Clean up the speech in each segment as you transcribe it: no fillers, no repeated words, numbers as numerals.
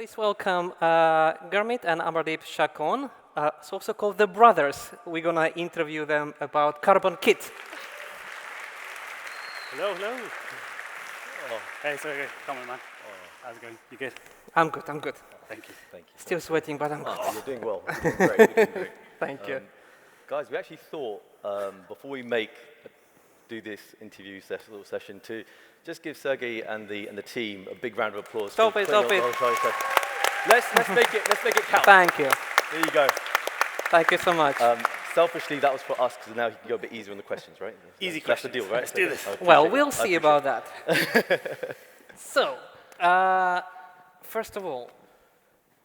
please welcome Gurmit and Amardeep Shakhon, also called the brothers. We're going to interview them about Carbon Kit. Hello, hello. Oh, hey, sorry, come on, man. How's it going? You good? I'm good. Thank you. Still sweating, but I'm good. You're doing well. You're doing great. You're doing great. Thank you. Guys, we actually thought before we do this interview session to just give Sergey and the team a big round of applause. Stop it. Let's make it count. Thank you. There you go. Thank you so much. Selfishly, that was for us because now he can go a bit easier on the questions, right? Easy That's the questions. deal, right? Let's do this. Well, we'll see about that. So, first of all,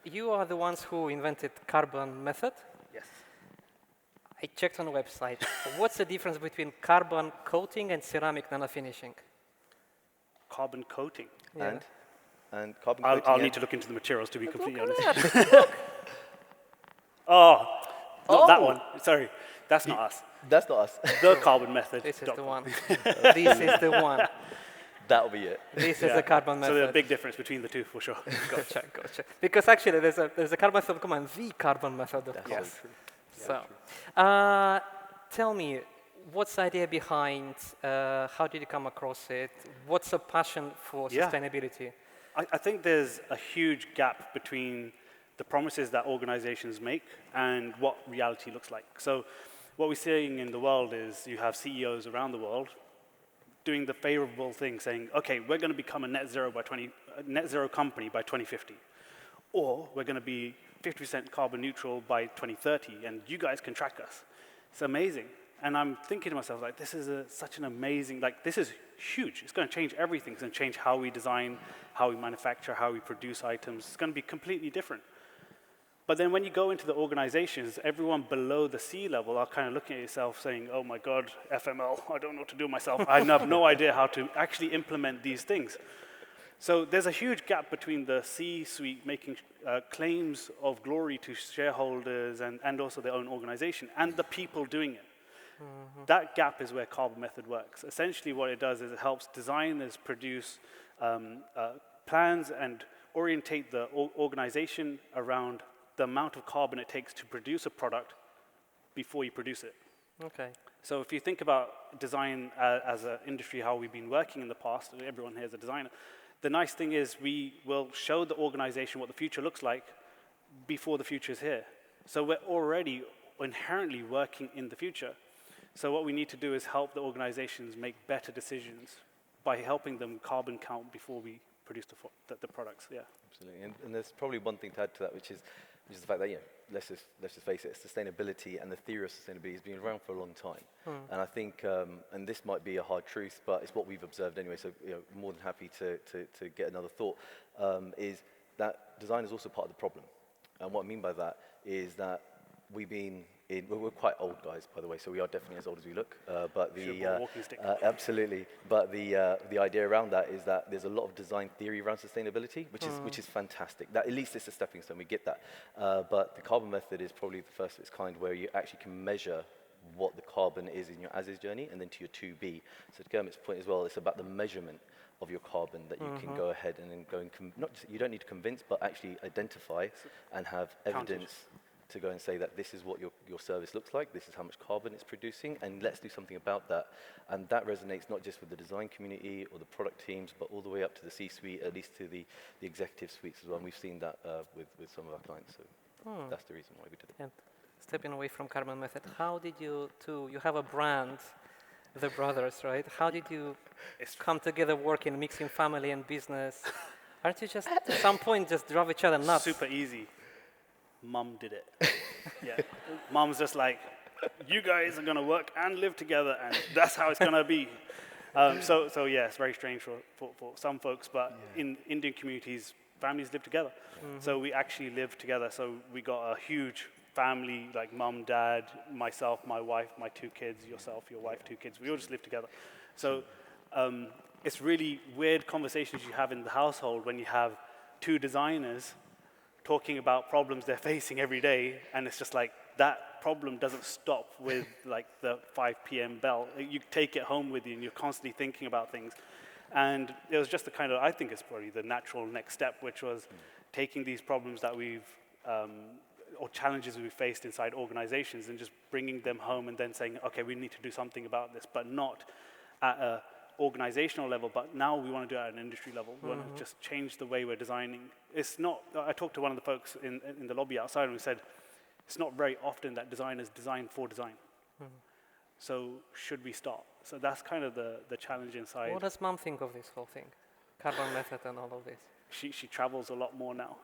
you are the ones who invented carbon method. Yes. I checked on the website. What's the difference between carbon coating and ceramic nanofinishing? Carbon coating. Yeah. And carbon coating. I'll need to look into the materials to be completely honest. Not that one. Sorry, that's not us. That's not us. The carbon method. This is the one. This is the one. That'll be it. This is the carbon method. So there's a big difference between the two, for sure. Gotcha. Because actually, there's a carbon method and the carbon method. Yes. So, tell me, what's the idea behind? How did you come across it? What's the passion for sustainability? I think there's a huge gap between the promises that organizations make and what reality looks like. So what we're seeing in the world is you have CEOs around the world doing the favorable thing, saying, okay, we're going to become a net zero company by 2050. Or we're going to be 50% carbon neutral by 2030, and you guys can track us. It's amazing. And I'm thinking to myself, like, this is such an amazing, this is huge. It's going to change everything. It's going to change how we design, how we manufacture, how we produce items. It's going to be completely different. But then when you go into the organizations, everyone below the C level are kind of looking at yourself saying, oh my God, FML, I don't know what to do myself. I have no idea how to actually implement these things. So there's a huge gap between the C-suite making claims of glory to shareholders and also their own organization and the people doing it. Mm-hmm. That gap is where carbon method works. Essentially what it does is it helps designers produce plans and orientate the organization around the amount of carbon it takes to produce a product before you produce it. Okay. So if you think about design as an industry, how we've been working in the past, everyone here is a designer, the nice thing is we will show the organization what the future looks like before the future is here. So we're already inherently working in the future. So what we need to do is help the organizations make better decisions by helping them carbon count before we produce the products. Yeah. Absolutely. And there's probably one thing to add to that, which is the fact that, let's just face it, sustainability and the theory of sustainability has been around for a long time. And I think, and this might be a hard truth, but it's what we've observed anyway, so more than happy to get another thought, is that design is also part of the problem. And what I mean by that is that we're quite old guys, by the way, so we are definitely as old as we look. But absolutely. But the idea around that is that there's a lot of design theory around sustainability, which is fantastic. That at least it's a stepping stone. We get that. But the carbon method is probably the first of its kind, where you actually can measure what the carbon is in your as-is journey, and then to your 2B. So to Gurmit's point as well, it's about the measurement of your carbon that you can go ahead and then go and you don't need to convince, but actually identify and have evidence to go and say that this is what your service looks like, this is how much carbon it's producing, and let's do something about that. And that resonates not just with the design community or the product teams, but all the way up to the C-suite, at least to the executive suites as well. And we've seen that with some of our clients, so that's the reason why we did it. And stepping away from carbon method, how did you have a brand, the brothers, right? How did you come together working, mixing family and business? Aren't you just, at some point, just drive each other nuts? Super easy. Mum did it. Yeah. Mum's just like, you guys are going to work and live together, and that's how it's going to be. So yeah, it's very strange for some folks, but in Indian communities, families live together. So we actually live together. So we got a huge family, like mum, dad, myself, my wife, my 2 kids, yourself, your wife, 2 kids. We all just live together. So it's really weird conversations you have in the household when you have 2 designers talking about problems they're facing every day, and it's just like that problem doesn't stop with like the 5 p.m. bell. You take it home with you, and you're constantly thinking about things. And it was just the kind of, I think it's probably the natural next step, which was taking these problems that we've, or challenges we've faced inside organizations and just bringing them home and then saying, okay, we need to do something about this, but not at a organizational level, but now we want to do it at an industry level. We want to just change the way we're designing. It's not, I talked to one of the folks in the lobby outside and we said, it's not very often that designers design for design. So should we start? So that's kind of the challenge inside. What does mom think of this whole thing? Carbon method and all of this. She travels a lot more now.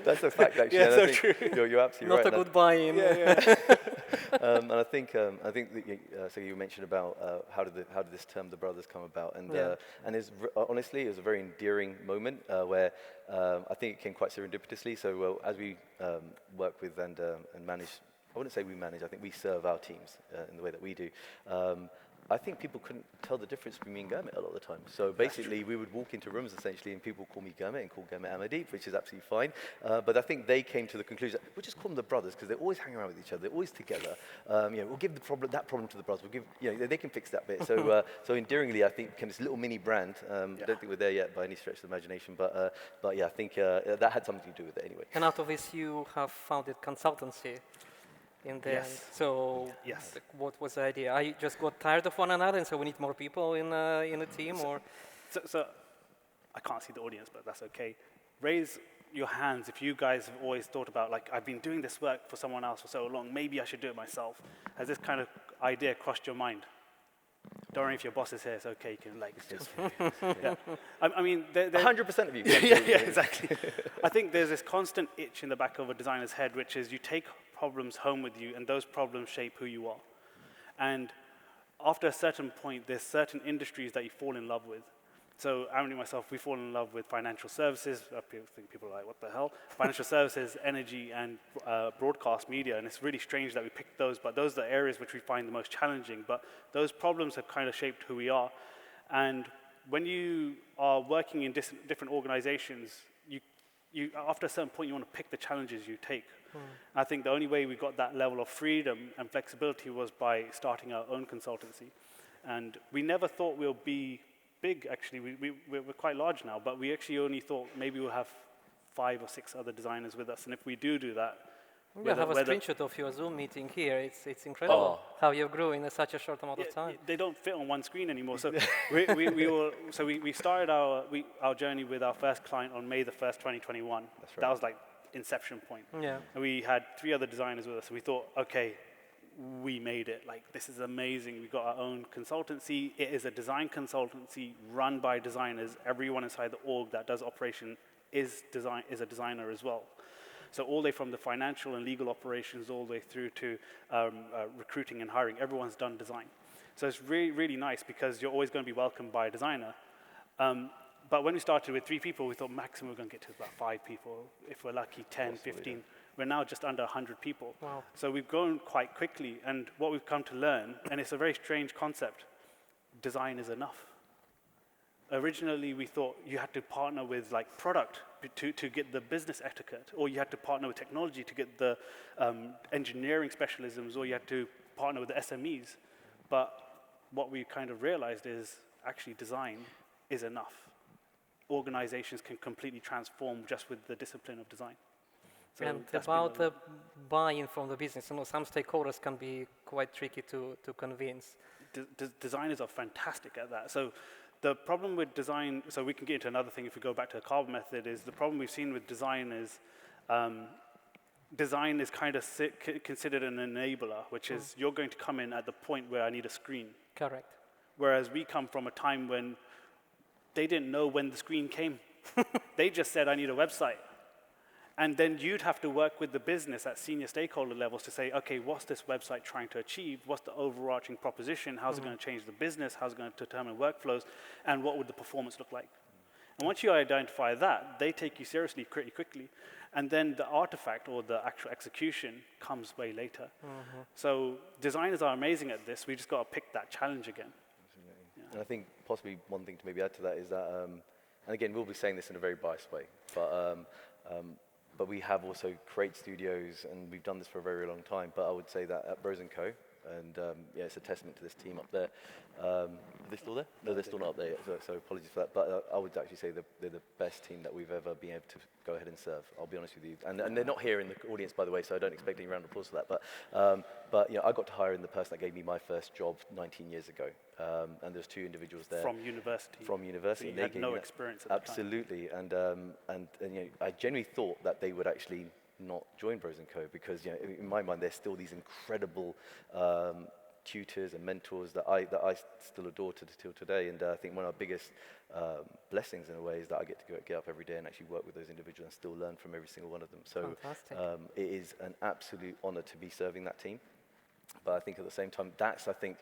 That's a fact, actually. Yeah, and so I think true. You're absolutely Not right. a good buy-in. And I think that so you mentioned about how did this term, the brothers, come about, and honestly, it was a very endearing moment where I think it came quite serendipitously. So as we work with and manage, I wouldn't say we manage. I think we serve our teams in the way that we do. I think people couldn't tell the difference between me and Gurmit a lot of the time. So basically, we would walk into rooms essentially, and people call me Gurmit and call Gurmit Amardeep, which is absolutely fine. But I think they came to the conclusion we'll just call them the brothers because they always hang around with each other. They're always together. We'll give that problem to the brothers. We'll give, they can fix that bit. So so endearingly, I think kind of this little mini brand. I don't think we're there yet by any stretch of the imagination, but yeah, I think that had something to do with it anyway. And out of this, you have founded consultancy. In the end. So what was the idea? I just got tired of one another, and so we need more people in a team, or? So I can't see the audience, but that's okay. Raise your hands if you guys have always thought about, like, I've been doing this work for someone else for so long, maybe I should do it myself. Has this kind of idea crossed your mind? Don't worry if your boss is here, it's okay, you can just... yeah. I mean... 100% of you. yeah, exactly. I think there's this constant itch in the back of a designer's head, which is you take problems home with you, and those problems shape who you are. And after a certain point, there's certain industries that you fall in love with. So Aaron and myself, we fall in love with financial services. People are like, what the hell? Financial services, energy, and broadcast media. And it's really strange that we picked those, but those are the areas which we find the most challenging. But those problems have kind of shaped who we are. And when you are working in different organizations, you after a certain point, you want to pick the challenges you take. I think the only way we got that level of freedom and flexibility was by starting our own consultancy. And we never thought we'll be big, actually. We're quite large now, but we actually only thought maybe we'll have 5 or 6 other designers with us. And if we do that... I have a screenshot of your Zoom meeting here. It's incredible how you grew in such a short amount of time. They don't fit on one screen anymore. So we started our journey with our first client on May the 1st, 2021. That's right. That was like inception point. Yeah. And we had 3 other designers with us. And we thought, okay, we made it. Like, this is amazing. We got our own consultancy. It is a design consultancy run by designers. Everyone inside the org that does operation is a designer as well. So all the way from the financial and legal operations all the way through to recruiting and hiring, everyone's done design. So it's really, really nice because you're always going to be welcomed by a designer. But when we started with 3 people, we thought maximum we're going to get to about 5 people. If we're lucky, 10, 15. Yeah. We're now just under 100 people. Wow. So we've grown quite quickly. And what we've come to learn, and it's a very strange concept, design is enough. Originally, we thought you had to partner with like product to get the business etiquette, or you had to partner with technology to get the engineering specialisms, or you had to partner with the SMEs. But what we kind of realized is actually design is enough. Organizations can completely transform just with the discipline of design. So and about the buy-in from the business, some stakeholders can be quite tricky to convince. Designers are fantastic at that. So the problem with design, so we can get into another thing if we go back to the carbon method, is the problem we've seen with design is design is kind of considered an enabler, which is you're going to come in at the point where I need a screen. Correct. Whereas we come from a time when they didn't know when the screen came. They just said, I need a website. And then you'd have to work with the business at senior stakeholder levels to say, okay, what's this website trying to achieve? What's the overarching proposition? How's it going to change the business? How's it going to determine workflows? And what would the performance look like? And once you identify that, they take you seriously pretty quickly. And then the artifact or the actual execution comes way later. So designers are amazing at this. We just got to pick that challenge again. Yeah. And I think possibly one thing to maybe add to that is that, and again, we'll be saying this in a very biased way, but we have also create studios, and we've done this for a very long time. But I would say that at Bros & Co, And yeah, it's a testament to this team up there. Are they still there? No, they're still not up there yet, so apologies for that. But I would actually say they're the best team that we've ever been able to go ahead and serve. I'll be honest with you. And they're not here in the audience, by the way, so I don't expect any round of applause for that. But you know, I got to hire in the person that gave me my first job 19 years ago. And there's two individuals there. From university. From university. So you had no experience at the time. Absolutely. And you know, I genuinely thought that they would actually not join Bros & Co because, you know, in my mind, there's still these incredible tutors and mentors that I still adore till today. And I think one of our biggest blessings in a way is that I get to get up every day and actually work with those individuals and still learn from every single one of them. So it is an absolute honor to be serving that team. But I think at the same time, I think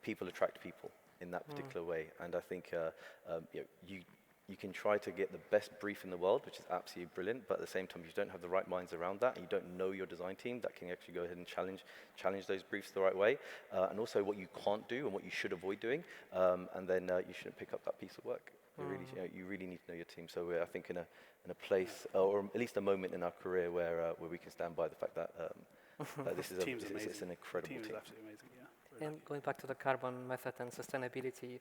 people attract people in that particular way. And I think you know, you can try to get the best brief in the world, which is absolutely brilliant, but at the same time, if you don't have the right minds around that, and you don't know your design team that can actually go ahead and challenge those briefs the right way, and also what you can't do and what you should avoid doing, and then you shouldn't pick up that piece of work. You really need to know your team. So we're, I think, in a place, or at least a moment in our career where we can stand by the fact that this is it's an incredible team. The team is absolutely amazing, yeah. And going back to the carbon method and sustainability,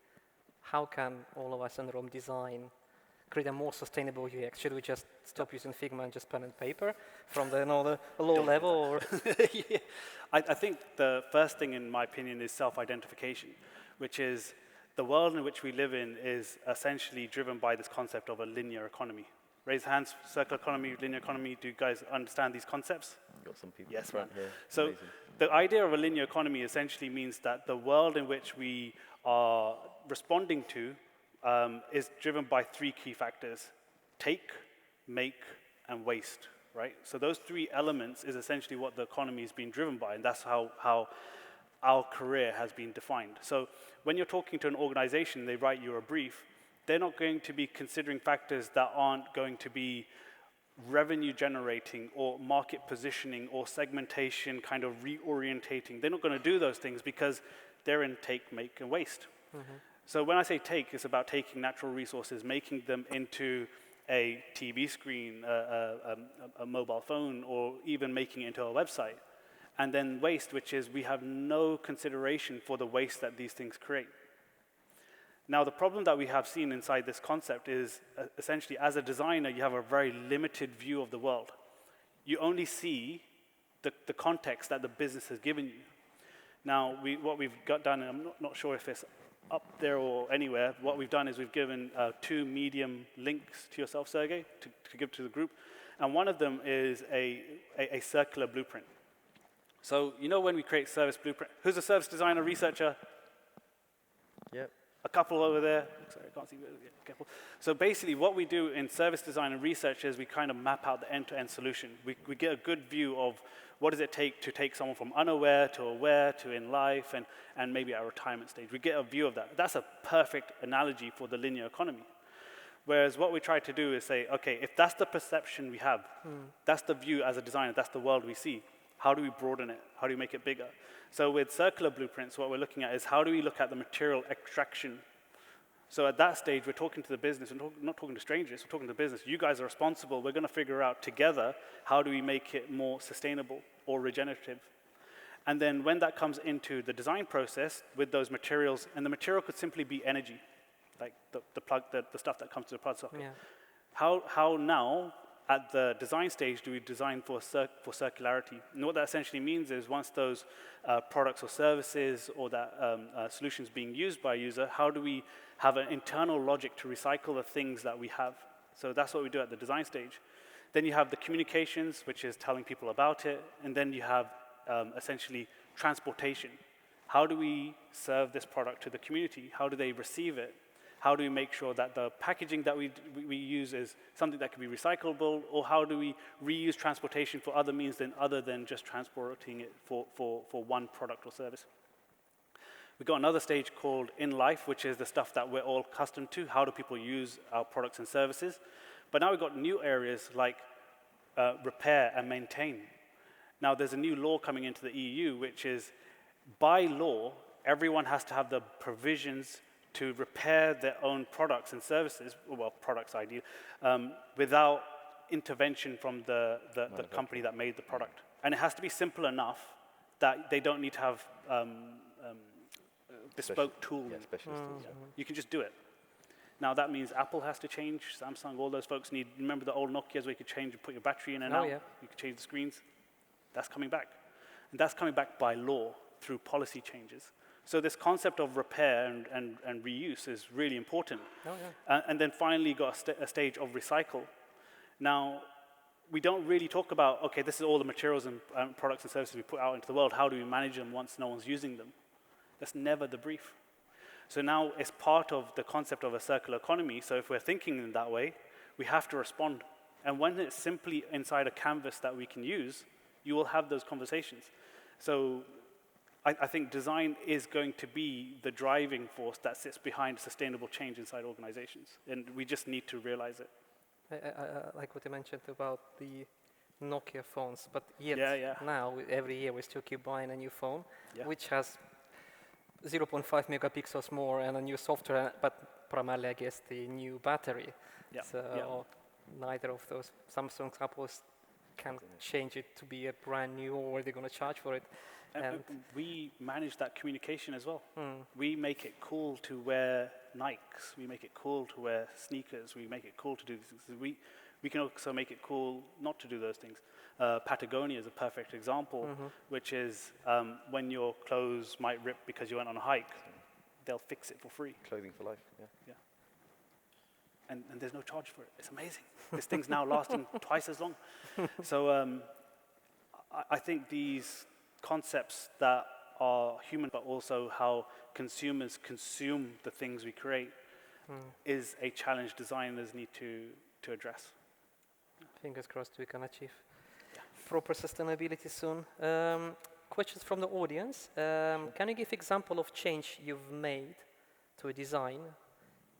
how can all of us in Rome design create a more sustainable UX? Should we just stop using Figma and just pen and paper from the low level? Or? Yeah. I think the first thing, in my opinion, is self-identification, which is the world in which we live in is essentially driven by this concept of a linear economy. Raise hands, circular economy, linear economy. Do you guys understand these concepts? Got some people. Yes, right man. here. So amazing. The idea of a linear economy essentially means that the world in which we are responding to is driven by three key factors: take, make, and waste, right? So those three elements is essentially what the economy is being driven by, and that's how our career has been defined. So when you're talking to an organization, they write you a brief, they're not going to be considering factors that aren't going to be revenue generating or market positioning or segmentation, kind of reorientating. They're not going to do those things because they're in take, make, and waste. Mm-hmm. So when I say take, it's about taking natural resources, making them into a TV screen, a mobile phone, or even making it into a website. And then waste, which is we have no consideration for the waste that these things create. Now, the problem that we have seen inside this concept is essentially, as a designer, you have a very limited view of the world. You only see the context that the business has given you. Now, what we've got done, and I'm not sure if it's up there or anywhere, what we've done is we've given 2 medium links to yourself, Sergey, to give to the group. And one of them is a circular blueprint. So, you know when we create service blueprint, who's a service designer, researcher? Yep. A couple over there. Sorry, I can't see. Careful. So basically what we do in service design and research is we kind of map out the end-to-end solution. We get a good view of what does it take to take someone from unaware to aware to in life and maybe at a retirement stage. We get a view of that. That's a perfect analogy for the linear economy. Whereas what we try to do is say, okay, if that's the perception we have, that's the view as a designer, that's the world we see, how do we broaden it? How do we make it bigger? So with circular blueprints, what we're looking at is how do we look at the material extraction. So at that stage, we're talking to the business, we're not talking to strangers, we're talking to the business. You guys are responsible. We're going to figure out together how do we make it more sustainable or regenerative. And then when that comes into the design process with those materials, and the material could simply be energy, like the plug, the stuff that comes to the plug socket. Yeah. How now, at the design stage, do we design for circularity? And what that essentially means is once those products or services or that solution is being used by a user, how do we have an internal logic to recycle the things that we have? So that's what we do at the design stage. Then you have the communications, which is telling people about it. And then you have essentially transportation. How do we serve this product to the community? How do they receive it? How do we make sure that the packaging that we use is something that can be recyclable, or how do we reuse transportation for other means other than just transporting it for one product or service? We've got another stage called in life, which is the stuff that we're all accustomed to. How do people use our products and services? But now we've got new areas like repair and maintain. Now there's a new law coming into the EU, which is by law, everyone has to have the provisions to repair their own products and services, well, products ideally, without intervention from the company that made the product. And it has to be simple enough that they don't need to have bespoke tools. Yeah, specialist tools. Yeah. You can just do it. Now that means Apple has to change, Samsung, all those folks need, remember the old Nokias where you could change and put your battery in and out? Yeah. You could change the screens. That's coming back. And that's coming back by law through policy changes. So this concept of repair and reuse is really important. And then finally you got a stage of recycle. Now, we don't really talk about, okay, this is all the materials and products and services we put out into the world. How do we manage them once no one's using them? That's never the brief. So now it's part of the concept of a circular economy. So if we're thinking in that way, we have to respond. And when it's simply inside a canvas that we can use, you will have those conversations. So I think design is going to be the driving force that sits behind sustainable change inside organizations. And we just need to realize it. I like what you mentioned about the Nokia phones, but yet now, every year, we still keep buying a new phone, which has 0.5 megapixels more and a new software, but primarily, I guess, the new battery. So neither of those Samsung Apples can change it to be a brand new, or they're going to charge for it. And we manage that communication as well. We make it cool to wear Nikes. We make it cool to wear sneakers. We make it cool to do these things. We can also make it cool not to do those things. Patagonia is a perfect example, which is when your clothes might rip because you went on a hike, they'll fix it for free. Clothing for life, yeah. And there's no charge for it. It's amazing. This thing's now lasting twice as long. So I think these concepts that are human, but also how consumers consume the things we create, is a challenge designers need to address. Fingers crossed we can achieve proper sustainability soon. Questions from the audience. Can you give example of change you've made to a design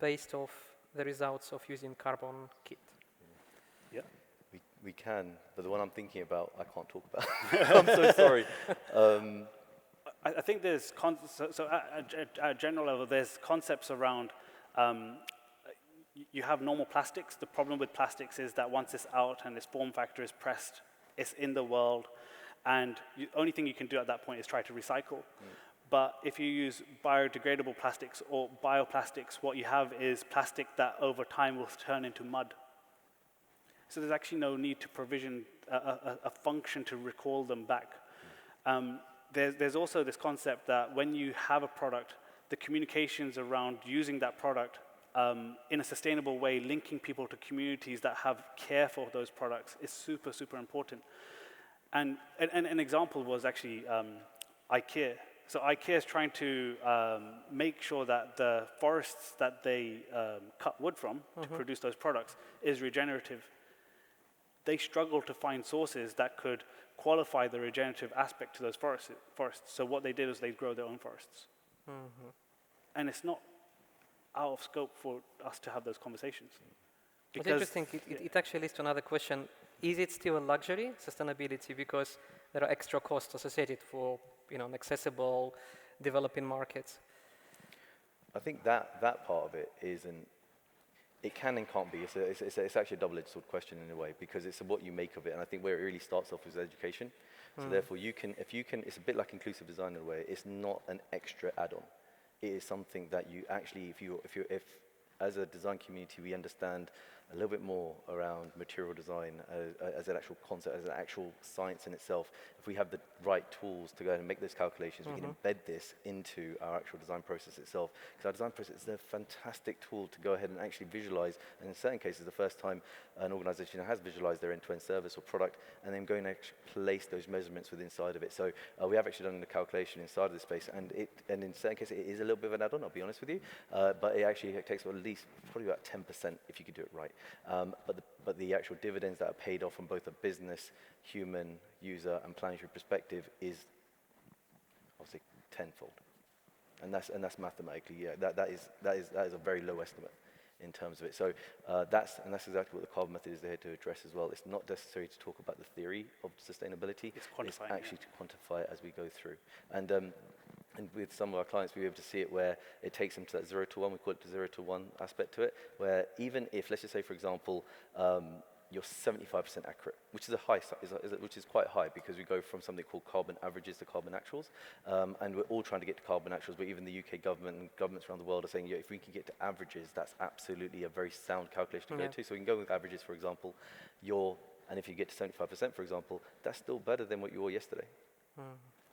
based off the results of using carbon kit? Yeah. We can, but the one I'm thinking about, I can't talk about. I'm so sorry. I think there's, at a general level, there's concepts around, you have normal plastics. The problem with plastics is that once it's out and its form factor is pressed, it's in the world, and the only thing you can do at that point is try to recycle. But if you use biodegradable plastics or bioplastics, what you have is plastic that over time will turn into mud. So there's actually no need to provision a function to recall them back. There's also this concept that when you have a product, the communications around using that product in a sustainable way, linking people to communities that have care for those products is super, super important. And an example was actually IKEA. So IKEA is trying to make sure that the forests that they cut wood from to produce those products is regenerative. They struggle to find sources that could qualify the regenerative aspect to those forests. So what they did is they grow their own forests. And it's not out of scope for us to have those conversations. It's interesting. It actually leads to another question. Is it still a luxury, sustainability, because there are extra costs associated for inaccessible developing markets? I think that part of it isn't. It can and can't be. It's actually a double-edged sword question in a way, because it's what you make of it. And I think where it really starts off is education. So therefore, it's a bit like inclusive design in a way. It's not an extra add-on. It is something that you actually, if as a design community, we understand a little bit more around material design as an actual concept, as an actual science in itself. If we have the right tools to go ahead and make those calculations, we can embed this into our actual design process itself. Because our design process is a fantastic tool to go ahead and actually visualize, and in certain cases, the first time an organization has visualized their end-to-end service or product, and then going to actually place those measurements within inside of it. So we have actually done the calculation inside of the space, and in certain cases, it is a little bit of an add-on, I'll be honest with you, but it takes at least probably about 10% if you could do it right. But the actual dividends that are paid off from both a business, human, user, and planetary perspective is, obviously, tenfold, and that's mathematically, that is a very low estimate in terms of it. So that's exactly what the carbon method is there to address as well. It's not necessary to talk about the theory of sustainability. It's actually to quantify it as we go through. And with some of our clients, we were able to see it where it takes them to that 0 to 1, we call it the 0 to 1 aspect to it, where even if, let's just say, for example, you're 75% accurate, which is a high, which is quite high because we go from something called carbon averages to carbon actuals, and we're all trying to get to carbon actuals. But even the UK government and governments around the world are saying, yeah, if we can get to averages, that's absolutely a very sound calculation to go to. So we can go with averages, for example, and if you get to 75%, for example, that's still better than what you were yesterday.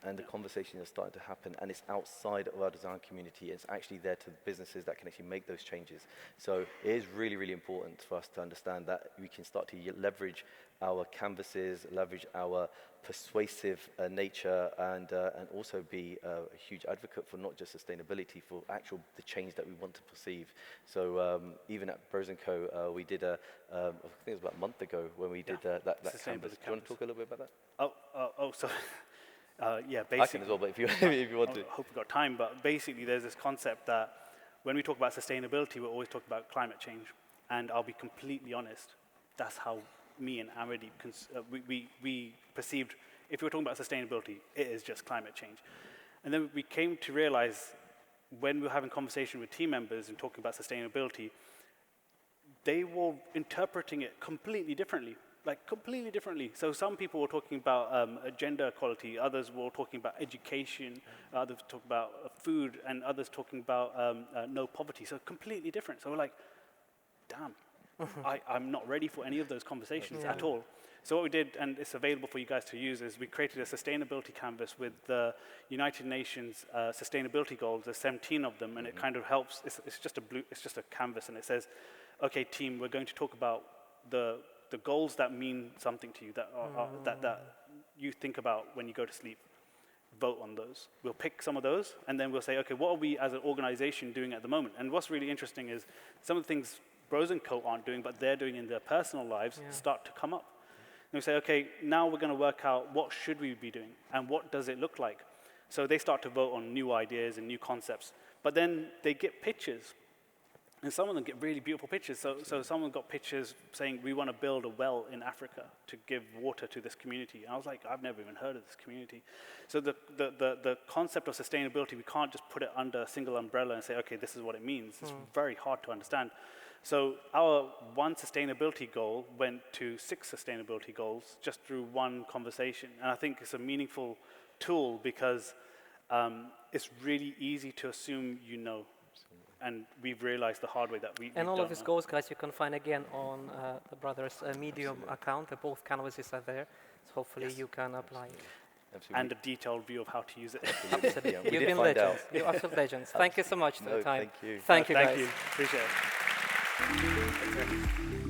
And the conversation is starting to happen, and it's outside of our design community. It's actually there to businesses that can actually make those changes. So it is really, really important for us to understand that we can start to leverage our canvases, leverage our persuasive nature, and also be a huge advocate for not just sustainability, for the change that we want to perceive. So even at Bros & Co, we did I think it was about a month ago when we did that canvas. Do you want to talk a little bit about that? So. Yeah, basically. I can as well, but if you want to. I hope we've got time, but basically there's this concept that when we talk about sustainability, we're always talking about climate change. And I'll be completely honest, that's how me and Amardeep, we perceived, if we were talking about sustainability, it is just climate change. And then we came to realize when we were having conversation with team members and talking about sustainability, they were interpreting it completely differently. Like completely differently. So some people were talking about gender equality, others were talking about education, others talking about food, and others talking about no poverty. So completely different. So we're like, damn, I'm not ready for any of those conversations at all. So what we did, and it's available for you guys to use, is we created a sustainability canvas with the United Nations sustainability goals. There's 17 of them, and it kind of helps. It's just a canvas, and it says, okay, team, we're going to talk about the goals that mean something to you, that you think about when you go to sleep. Vote on those. We'll pick some of those, and then we'll say, okay, what are we as an organization doing at the moment? And what's really interesting is some of the things Bros & Co aren't doing, but they're doing in their personal lives, start to come up. And we say, okay, now we're going to work out what should we be doing, and what does it look like? So they start to vote on new ideas and new concepts. But then they get pictures. And some of them get really beautiful pictures. So someone got pictures saying, we want to build a well in Africa to give water to this community. And I was like, I've never even heard of this community. So the concept of sustainability, we can't just put it under a single umbrella and say, okay, this is what it means. It's very hard to understand. So our one sustainability goal went to 6 sustainability goals just through one conversation. And I think it's a meaningful tool because it's really easy to assume you know. And we've realized the hard way that we And all don't of these know. goals, guys, you can find again on the brothers' Medium account. Both canvases are there. So hopefully you can apply it. Absolutely. And a detailed view of how to use it. Absolutely. Yeah, we You've did been find legends. out. You're absolute legends. Thank you so much for No, the time. thank you. Thank you, guys. Thank you. Appreciate it.